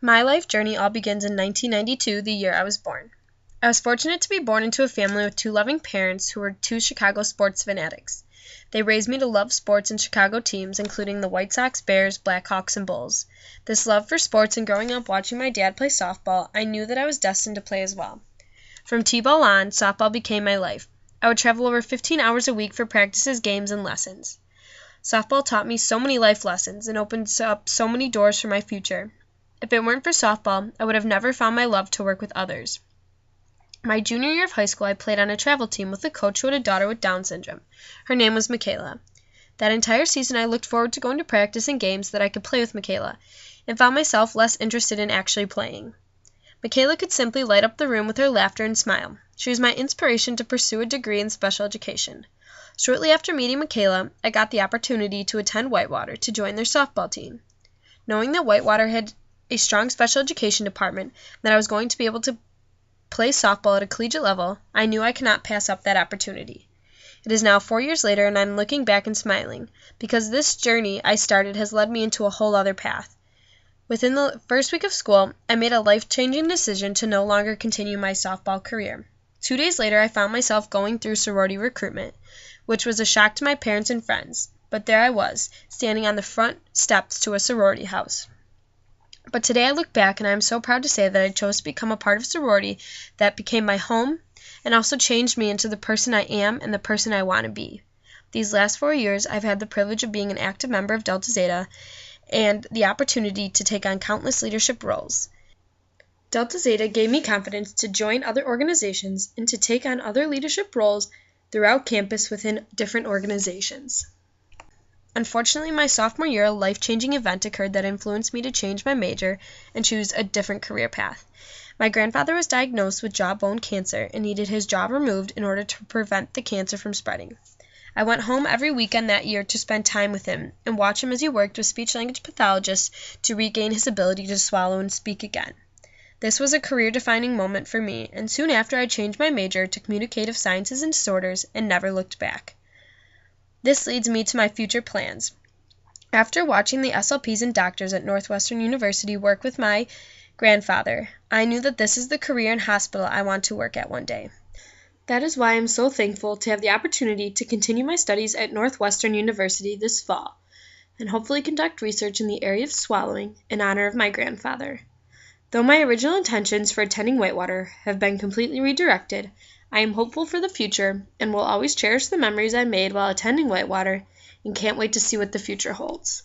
My life journey all begins in 1992, the year I was born. I was fortunate to be born into a family with two loving parents who were two Chicago sports fanatics. They raised me to love sports and Chicago teams, including the White Sox, Bears, Blackhawks, and Bulls. This love for sports and growing up watching my dad play softball, I knew that I was destined to play as well. From t-ball on, softball became my life. I would travel over 15 hours a week for practices, games, and lessons. Softball taught me so many life lessons and opened up so many doors for my future. If it weren't for softball, I would have never found my love to work with others. My junior year of high school, I played on a travel team with a coach who had a daughter with Down syndrome. Her name was Michaela. That entire season, I looked forward to going to practice and games so that I could play with Michaela, and found myself less interested in actually playing. Michaela could simply light up the room with her laughter and smile. She was my inspiration to pursue a degree in special education. Shortly after meeting Michaela, I got the opportunity to attend Whitewater to join their softball team. Knowing that Whitewater had a strong special education department, and that I was going to be able to play softball at a collegiate level, I knew I could not pass up that opportunity. It is now 4 years later, and I'm looking back and smiling, because this journey I started has led me into a whole other path. Within the first week of school, I made a life-changing decision to no longer continue my softball career. 2 days later, I found myself going through sorority recruitment, which was a shock to my parents and friends, but there I was, standing on the front steps to a sorority house. But today I look back and I am so proud to say that I chose to become a part of a sorority that became my home and also changed me into the person I am and the person I want to be. These last 4 years, I've had the privilege of being an active member of Delta Zeta and the opportunity to take on countless leadership roles. Delta Zeta gave me confidence to join other organizations and to take on other leadership roles throughout campus within different organizations. Unfortunately, my sophomore year, a life-changing event occurred that influenced me to change my major and choose a different career path. My grandfather was diagnosed with jawbone cancer and needed his jaw removed in order to prevent the cancer from spreading. I went home every weekend that year to spend time with him and watch him as he worked with speech-language pathologists to regain his ability to swallow and speak again. This was a career-defining moment for me, and soon after I changed my major to communicative sciences and disorders and never looked back. This leads me to my future plans. After watching the SLPs and doctors at Northwestern University work with my grandfather, I knew that this is the career and hospital I want to work at one day. That is why I'm so thankful to have the opportunity to continue my studies at Northwestern University this fall, and hopefully conduct research in the area of swallowing in honor of my grandfather. Though my original intentions for attending Whitewater have been completely redirected, I am hopeful for the future and will always cherish the memories I made while attending Whitewater and can't wait to see what the future holds.